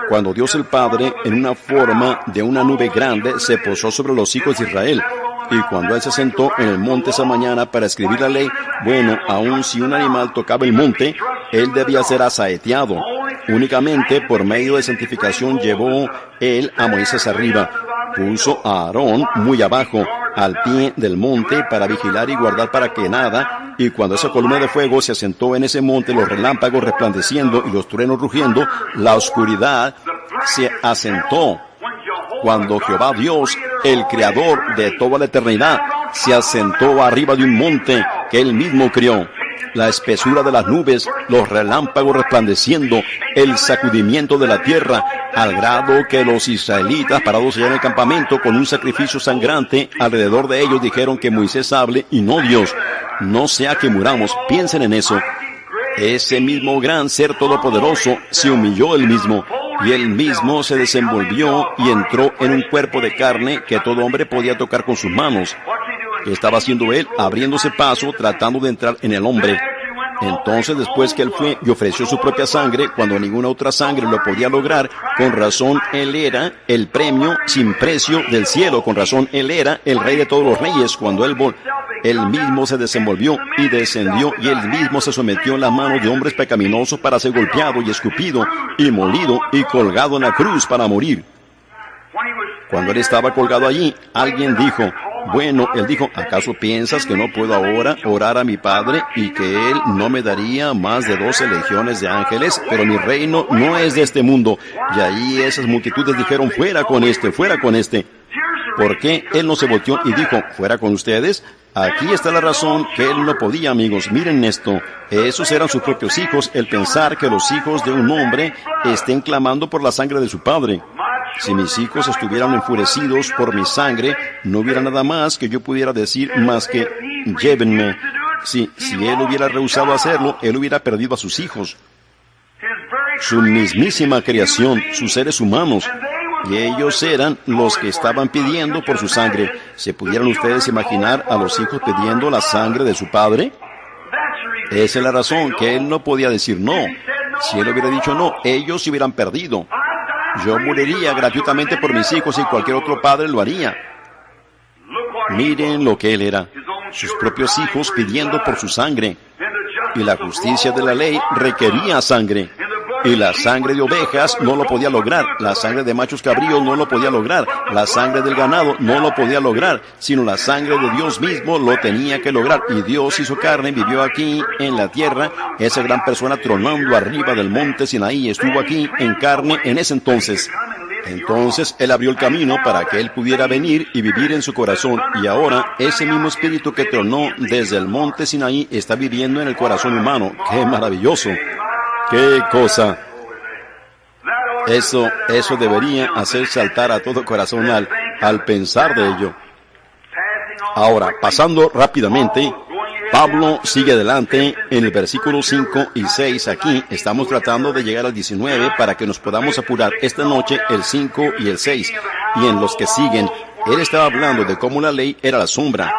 cuando Dios el Padre, en una forma de una nube grande, se posó sobre los hijos de Israel. Y cuando Él se sentó en el monte esa mañana para escribir la ley, bueno, aun si un animal tocaba el monte, Él debía ser asaeteado. Únicamente por medio de santificación llevó Él a Moisés arriba. Puso a Aarón muy abajo, al pie del monte, para vigilar y guardar para que nada. Y cuando esa columna de fuego se asentó en ese monte, los relámpagos resplandeciendo y los truenos rugiendo, la oscuridad se asentó. Cuando Jehová Dios, el Creador de toda la eternidad, se asentó arriba de un monte que Él mismo crió. La espesura de las nubes, los relámpagos resplandeciendo, el sacudimiento de la tierra, al grado que los israelitas, parados allá en el campamento con un sacrificio sangrante, alrededor de ellos dijeron que Moisés hable y no Dios. No sea que muramos, piensen en eso. Ese mismo gran ser todopoderoso se humilló Él mismo, y Él mismo se desenvolvió y entró en un cuerpo de carne que todo hombre podía tocar con sus manos. ¿Qué estaba haciendo Él? Abriéndose paso, tratando de entrar en el hombre. Entonces, después que Él fue y ofreció su propia sangre, cuando ninguna otra sangre lo podía lograr, con razón Él era el premio sin precio del cielo. Con razón Él era el Rey de todos los reyes. Cuando Él mismo se desenvolvió y descendió, y Él mismo se sometió en las manos de hombres pecaminosos para ser golpeado y escupido y molido y colgado en la cruz para morir. Cuando Él estaba colgado allí, alguien dijo, bueno, Él dijo, ¿acaso piensas que no puedo ahora orar a mi Padre y que Él no me daría más de 12 legiones de ángeles? Pero mi reino no es de este mundo. Y ahí esas multitudes dijeron, fuera con este, fuera con este. ¿Por qué Él no se volteó y dijo, fuera con ustedes? Aquí está la razón que Él no podía, amigos. Miren esto. Esos eran sus propios hijos. El pensar que los hijos de un hombre estén clamando por la sangre de su padre. Si mis hijos estuvieran enfurecidos por mi sangre, no hubiera nada más que yo pudiera decir más que, llévenme. Si Él hubiera rehusado hacerlo, Él hubiera perdido a sus hijos. Su mismísima creación, sus seres humanos. Y ellos eran los que estaban pidiendo por su sangre. ¿Se pudieran ustedes imaginar a los hijos pidiendo la sangre de su padre? Esa es la razón que Él no podía decir no. Si Él hubiera dicho no, ellos se hubieran perdido. Yo moriría gratuitamente por mis hijos y cualquier otro padre lo haría. Miren lo que Él era. Sus propios hijos pidiendo por su sangre. Y la justicia de la ley requería sangre. Y la sangre de ovejas no lo podía lograr, la sangre de machos cabríos no lo podía lograr, la sangre del ganado no lo podía lograr, sino la sangre de Dios mismo lo tenía que lograr. Y Dios hizo carne, vivió aquí en la tierra, esa gran persona tronando arriba del monte Sinaí, estuvo aquí en carne en ese entonces. Entonces Él abrió el camino para que Él pudiera venir y vivir en su corazón. Y ahora ese mismo espíritu que tronó desde el monte Sinaí está viviendo en el corazón humano. ¡Qué maravilloso! ¡Qué cosa! Eso debería hacer saltar a todo corazón al pensar de ello. Ahora, pasando rápidamente, Pablo sigue adelante en el versículo 5 y 6. Aquí estamos tratando de llegar al 19 para que nos podamos apurar esta noche el 5 y el 6. Y en los que siguen, él estaba hablando de cómo la ley era la sombra.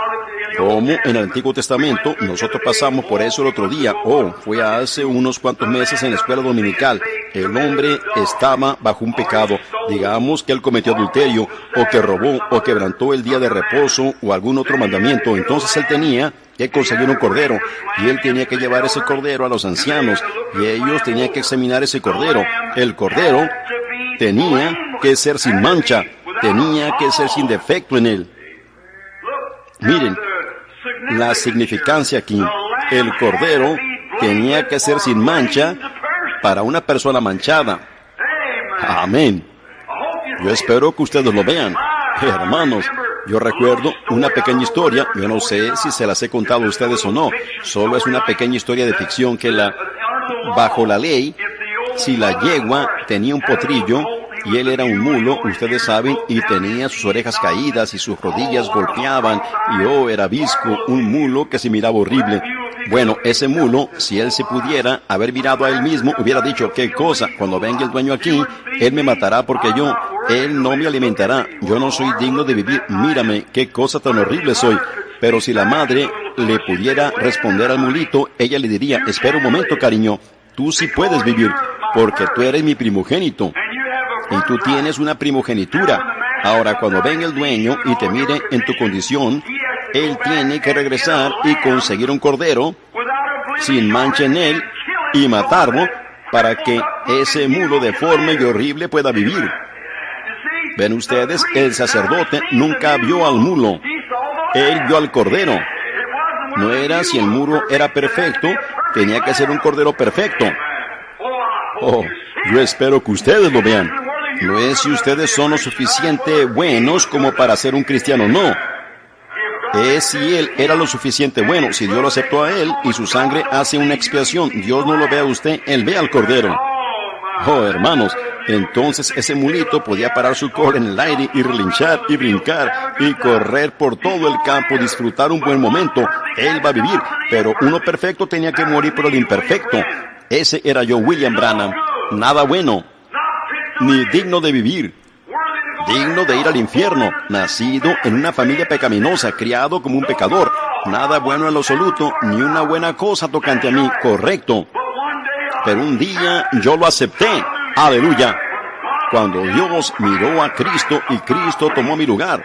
Como en el Antiguo Testamento, nosotros pasamos por eso el otro día, fue hace unos cuantos meses en la escuela dominical. El hombre estaba bajo un pecado, digamos que él cometió adulterio, o que robó, o quebrantó el día de reposo, o algún otro mandamiento. Entonces él tenía que conseguir un cordero, y él tenía que llevar ese cordero a los ancianos, y ellos tenían que examinar ese cordero. El cordero tenía que ser sin mancha, tenía que ser sin defecto en él. Miren la significancia aquí. El cordero tenía que ser sin mancha para una persona manchada. Amén. Yo espero que ustedes lo vean. Hermanos, yo recuerdo una pequeña historia, yo no sé si se las he contado a ustedes o no, solo es una pequeña historia de ficción que bajo la ley, si la yegua tenía un potrillo, y él era un mulo, ustedes saben, y tenía sus orejas caídas y sus rodillas golpeaban, y era visco, un mulo que se miraba horrible. Bueno, ese mulo, si él se pudiera haber mirado a él mismo, hubiera dicho, ¿qué cosa? Cuando venga el dueño aquí, él me matará porque él no me alimentará, yo no soy digno de vivir, mírame, qué cosa tan horrible soy. Pero si la madre le pudiera responder al mulito, ella le diría, espera un momento, cariño, tú sí puedes vivir, porque tú eres mi primogénito. y tú tienes una primogenitura. Ahora, cuando venga el dueño y te mire en tu condición, él tiene que regresar y conseguir un cordero sin mancha en él y matarlo para que ese mulo deforme y horrible pueda vivir. Ven ustedes, el sacerdote nunca vio al mulo. Él vio al cordero. No era si el mulo era perfecto, tenía que ser un cordero perfecto. Oh, yo espero que ustedes lo vean. No es si ustedes son lo suficiente buenos como para ser un cristiano, no. Es si él era lo suficiente bueno, si Dios lo aceptó a él y su sangre hace una expiación. Dios no lo ve a usted, él ve al cordero. Oh, hermanos, entonces ese mulito podía parar su cola en el aire y relinchar y brincar y correr por todo el campo, disfrutar un buen momento. Él va a vivir, pero uno perfecto tenía que morir por el imperfecto. Ese era yo, William Branham. Nada bueno, ni digno de vivir, digno de ir al infierno, nacido en una familia pecaminosa, criado como un pecador. Nada bueno en lo absoluto, ni una buena cosa tocante a mí, correcto. Pero un día yo lo acepté. Aleluya. Cuando Dios miró a Cristo y Cristo tomó mi lugar.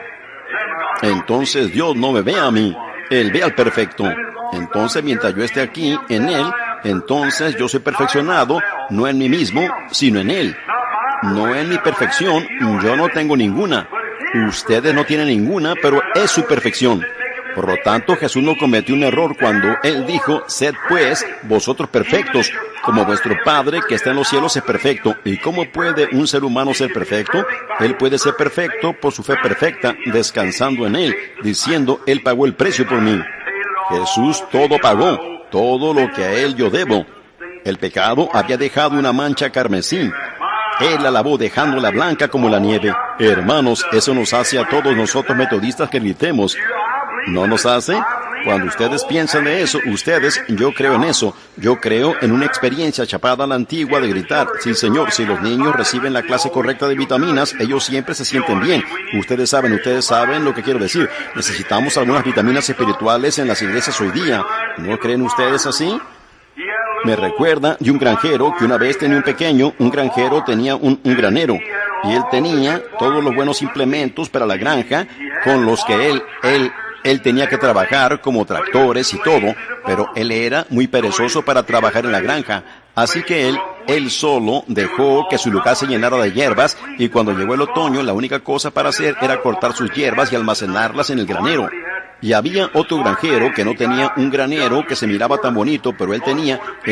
Entonces Dios no me ve a mí, Él ve al perfecto. Entonces mientras yo esté aquí, en Él, entonces yo soy perfeccionado, no en mí mismo, sino en Él. No en mi perfección, yo no tengo ninguna. Ustedes no tienen ninguna, pero es su perfección. Por lo tanto, Jesús no cometió un error cuando Él dijo, sed pues vosotros perfectos, como vuestro Padre que está en los cielos es perfecto. ¿Y cómo puede un ser humano ser perfecto? Él puede ser perfecto por su fe perfecta, descansando en Él, diciendo, Él pagó el precio por mí. Jesús todo pagó, todo lo que a Él yo debo. El pecado había dejado una mancha carmesí. Él la lavó dejándola blanca como la nieve. Hermanos, eso nos hace a todos nosotros metodistas que gritemos. ¿No nos hace? Cuando ustedes piensan de eso, ustedes, yo creo en eso. Yo creo en una experiencia chapada a la antigua de gritar, sí señor, si los niños reciben la clase correcta de vitaminas, ellos siempre se sienten bien. Ustedes saben lo que quiero decir. Necesitamos algunas vitaminas espirituales en las iglesias hoy día. ¿No creen ustedes así? Me recuerda de un granjero que una vez tenía un granjero tenía un granero, y él tenía todos los buenos implementos para la granja con los que él tenía que trabajar como tractores y todo, pero él era muy perezoso para trabajar en la granja, así que él solo dejó que su lugar se llenara de hierbas, y cuando llegó el otoño la única cosa para hacer era cortar sus hierbas y almacenarlas en el granero. Y había otro granjero que no tenía un granero que se miraba tan bonito, pero él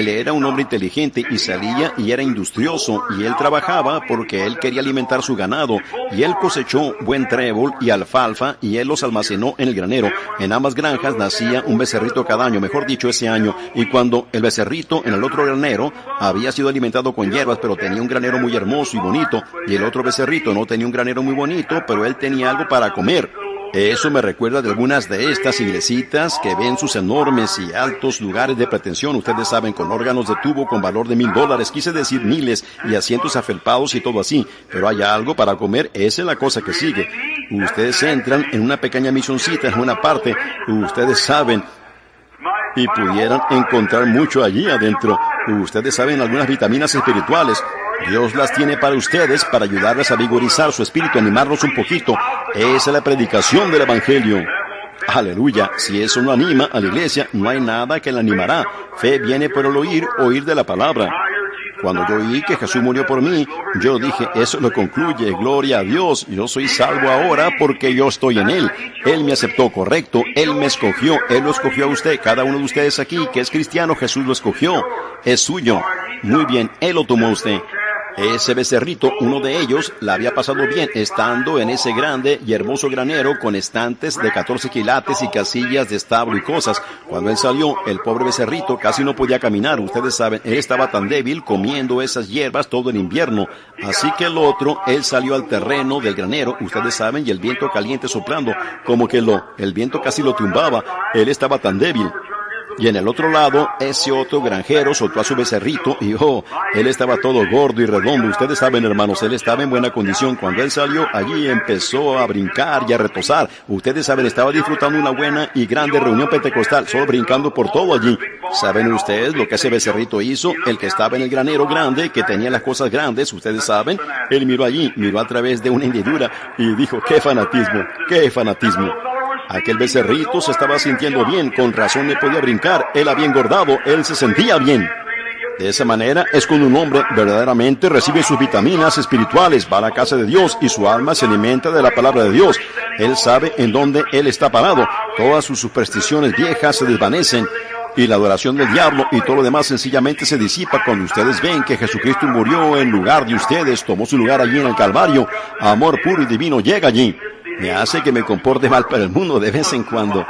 era un hombre inteligente y salía y era industrioso, y él trabajaba porque él quería alimentar su ganado, y él cosechó buen trébol y alfalfa, y él los almacenó en el granero. En ambas granjas nacía un becerrito cada año, mejor dicho ese año, y cuando el becerrito en el otro granero había sido alimentado con hierbas, pero tenía un granero muy hermoso y bonito, y el otro becerrito no tenía un granero muy bonito, pero él tenía algo para comer. Eso me recuerda de algunas de estas iglesitas que ven sus enormes y altos lugares de pretensión, ustedes saben, con órganos de tubo con valor de $1000, quise decir miles, y asientos afelpados y todo así, pero hay algo para comer, esa es la cosa que sigue. Ustedes entran en una pequeña misioncita en una parte, ustedes saben, y pudieran encontrar mucho allí adentro. Ustedes saben algunas vitaminas espirituales. Dios las tiene para ustedes, para ayudarles a vigorizar su espíritu, animarlos un poquito. Esa es la predicación del Evangelio. Aleluya. Si eso no anima a la iglesia, no hay nada que la animará. Fe viene por el oír de la palabra. Cuando yo oí que Jesús murió por mí, yo dije, eso lo concluye, gloria a Dios. Yo soy salvo ahora porque yo estoy en Él. Él me aceptó, correcto. Él me escogió. Él lo escogió a usted. Cada uno de ustedes aquí que es cristiano, Jesús lo escogió. Es suyo. Muy bien, Él lo tomó a usted. Ese becerrito, uno de ellos, la había pasado bien estando en ese grande y hermoso granero con estantes de 14 quilates y casillas de establo y cosas. Cuando él salió, el pobre becerrito casi no podía caminar. Ustedes saben, él estaba tan débil comiendo esas hierbas todo el invierno. Así que el otro, él salió al terreno del granero, ustedes saben, y el viento caliente soplando, como que el viento casi lo tumbaba. Él estaba tan débil. Y en el otro lado, ese otro granjero soltó a su becerrito y él estaba todo gordo y redondo. Ustedes saben, hermanos, él estaba en buena condición. Cuando él salió, allí empezó a brincar y a retozar. Ustedes saben, estaba disfrutando una buena y grande reunión pentecostal, solo brincando por todo allí. ¿Saben ustedes lo que ese becerrito hizo? El que estaba en el granero grande, que tenía las cosas grandes, ustedes saben, él miró allí, miró a través de una hendidura y dijo, ¡qué fanatismo! ¡Qué fanatismo! Aquel becerrito se estaba sintiendo bien, con razón le podía brincar, él había engordado, él se sentía bien. De esa manera es cuando un hombre verdaderamente recibe sus vitaminas espirituales, va a la casa de Dios y su alma se alimenta de la palabra de Dios. Él sabe en dónde él está parado, todas sus supersticiones viejas se desvanecen y la adoración del diablo y todo lo demás sencillamente se disipa cuando ustedes ven que Jesucristo murió en lugar de ustedes, tomó su lugar allí en el Calvario, amor puro y divino llega allí. Me hace que me comporte mal para el mundo de vez en cuando.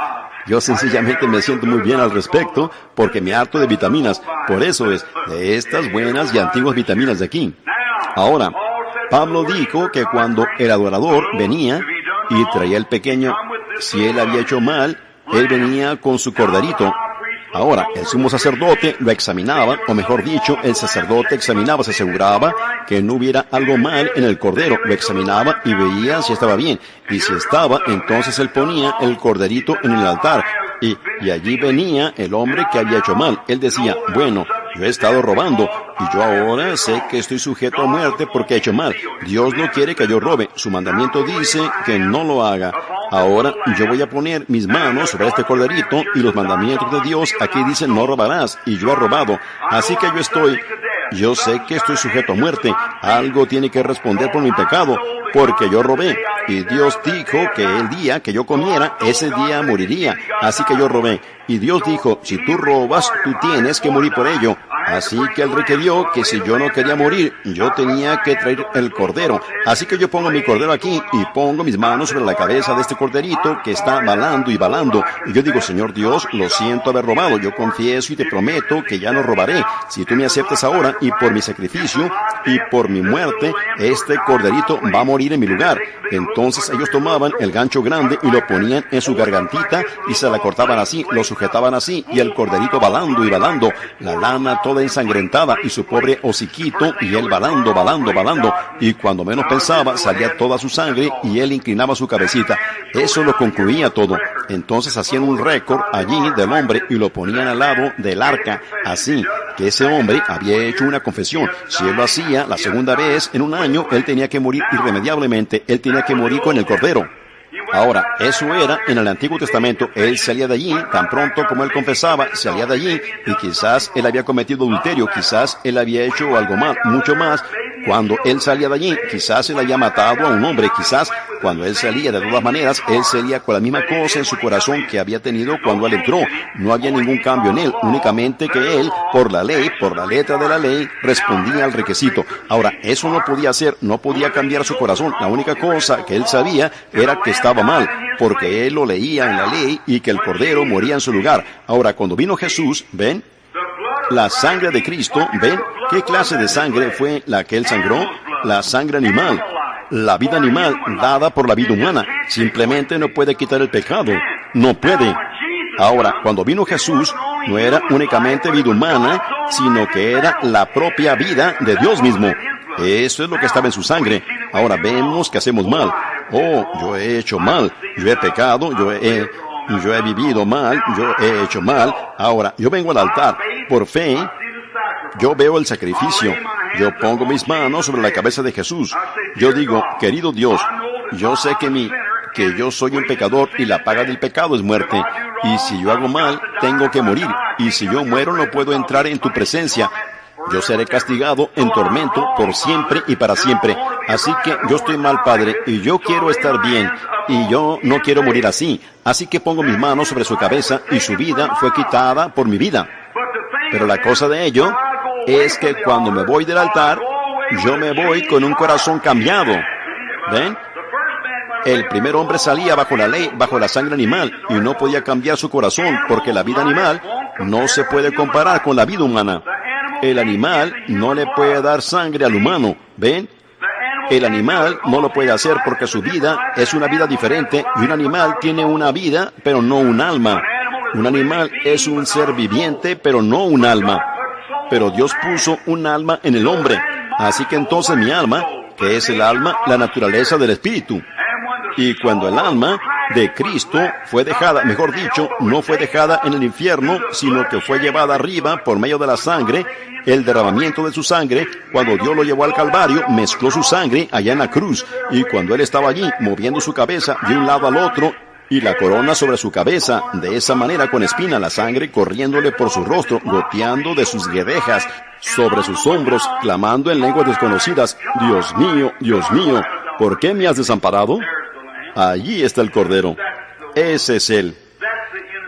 Yo sencillamente me siento muy bien al respecto porque me harto de vitaminas. Por eso es, de estas buenas y antiguas vitaminas de aquí. Ahora, Pablo dijo que cuando el adorador venía y traía el pequeño, si él había hecho mal, él venía con su corderito. Ahora, el sumo sacerdote lo examinaba, o mejor dicho, el sacerdote examinaba, se aseguraba que no hubiera algo mal en el cordero, lo examinaba y veía si estaba bien. Y si estaba, entonces él ponía el corderito en el altar. Y allí venía el hombre que había hecho mal. Él decía, bueno, yo he estado robando y yo ahora sé que estoy sujeto a muerte porque he hecho mal. Dios no quiere que yo robe. Su mandamiento dice que no lo haga. Ahora yo voy a poner mis manos sobre este corderito y los mandamientos de Dios aquí dicen no robarás y yo he robado. Así que yo sé que estoy sujeto a muerte. Algo tiene que responder por mi pecado porque yo robé. Y Dios dijo que el día que yo comiera, ese día moriría. Así que yo robé. Y Dios dijo, si tú robas, tú tienes que morir por ello. Así que él requirió que si yo no quería morir, yo tenía que traer el cordero. Así que yo pongo mi cordero aquí y pongo mis manos sobre la cabeza de este corderito que está balando y balando. Y yo digo, Señor Dios, lo siento haber robado. Yo confieso y te prometo que ya no robaré. Si tú me aceptas ahora y por mi sacrificio y por mi muerte, este corderito va a morir en mi lugar. Entonces ellos tomaban el gancho grande y lo ponían en su gargantita y se la cortaban así, lo sujetaban así y el corderito balando y balando, la lana toda ensangrentada y su pobre hociquito y él balando, balando, balando, y cuando menos pensaba salía toda su sangre y él inclinaba su cabecita. Eso lo concluía todo. Entonces hacían un récord allí del hombre y lo ponían al lado del arca, así que ese hombre había hecho una confesión. Si él lo hacía la segunda vez en un año, él tenía que morir irremediablemente, él tenía que morir con el cordero. Ahora, eso era en el Antiguo Testamento. Él salía de allí, tan pronto como él confesaba, salía de allí, y quizás él había cometido adulterio, quizás él había hecho algo mal, mucho más. Cuando él salía de allí, quizás él había matado a un hombre, quizás cuando él salía, de todas maneras, él salía con la misma cosa en su corazón que había tenido cuando él entró. No había ningún cambio en él, únicamente que él, por la ley, por la letra de la ley, respondía al requisito. Ahora, eso no podía hacer, no podía cambiar su corazón. La única cosa que él sabía era que estaba mal, porque él lo leía en la ley y que el cordero moría en su lugar. Ahora, cuando vino Jesús, ¿ven? La sangre de Cristo, ¿ven? ¿Qué clase de sangre fue la que él sangró? La sangre animal. La vida animal dada por la vida humana. Simplemente no puede quitar el pecado. No puede. Ahora, cuando vino Jesús, no era únicamente vida humana, sino que era la propia vida de Dios mismo. Eso es lo que estaba en su sangre. Ahora vemos que hacemos mal. Oh, yo he hecho mal. Yo he pecado. Yo he vivido mal. Yo he hecho mal. Ahora, yo vengo al altar. Por fe, yo veo el sacrificio. Yo pongo mis manos sobre la cabeza de Jesús. Yo digo, querido Dios, yo sé que yo soy un pecador y la paga del pecado es muerte. Y si yo hago mal, tengo que morir. Y si yo muero, no puedo entrar en tu presencia. Yo seré castigado en tormento por siempre y para siempre. Así que yo estoy mal, Padre, y yo quiero estar bien. Y yo no quiero morir así. Así que pongo mis manos sobre su cabeza y su vida fue quitada por mi vida. Pero la cosa de ello es que cuando me voy del altar, yo me voy con un corazón cambiado. ¿Ven? El primer hombre salía bajo la ley, bajo la sangre animal, y no podía cambiar su corazón, porque la vida animal no se puede comparar con la vida humana. El animal no le puede dar sangre al humano, ¿ven? El animal no lo puede hacer porque su vida es una vida diferente, y un animal tiene una vida, pero no un alma. Un animal es un ser viviente, pero no un alma. Pero Dios puso un alma en el hombre. Así que entonces mi alma, que es el alma, la naturaleza del espíritu. Y cuando el alma de Cristo fue dejada, mejor dicho, no fue dejada en el infierno, sino que fue llevada arriba por medio de la sangre, el derramamiento de su sangre, cuando Dios lo llevó al Calvario, mezcló su sangre allá en la cruz, y cuando Él estaba allí, moviendo su cabeza de un lado al otro, y la corona sobre su cabeza, de esa manera con espina, la sangre corriéndole por su rostro, goteando de sus guedejas, sobre sus hombros, clamando en lenguas desconocidas, Dios mío, ¿por qué me has desamparado? Allí está el Cordero. Ese es Él.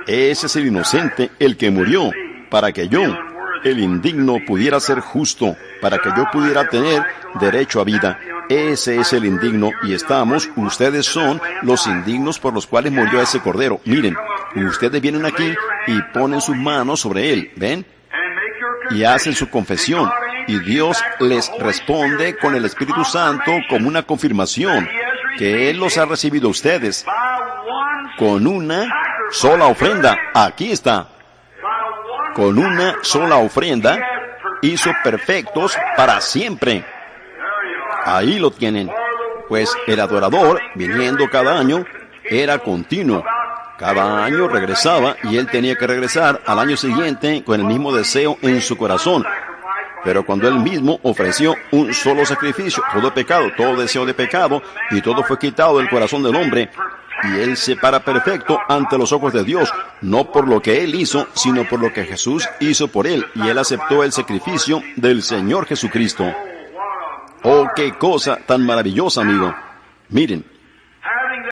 Ese es el inocente, el que murió, para que yo, el indigno, pudiera ser justo, para que yo pudiera tener derecho a vida. Ese es el indigno, y ustedes son los indignos por los cuales murió ese Cordero. Miren, ustedes vienen aquí y ponen sus manos sobre Él, ¿ven? Y hacen su confesión, y Dios les responde con el Espíritu Santo como una confirmación, que Él los ha recibido a ustedes, con una sola ofrenda. Aquí está. Con una sola ofrenda, hizo perfectos para siempre. Ahí lo tienen. Pues el adorador, viniendo cada año, era continuo. Cada año regresaba y él tenía que regresar al año siguiente con el mismo deseo en su corazón. Pero cuando él mismo ofreció un solo sacrificio, todo pecado, todo deseo de pecado, y todo fue quitado del corazón del hombre, y él se para perfecto ante los ojos de Dios, no por lo que él hizo, sino por lo que Jesús hizo por él, y él aceptó el sacrificio del Señor Jesucristo. ¡Oh, qué cosa tan maravillosa, amigo! Miren,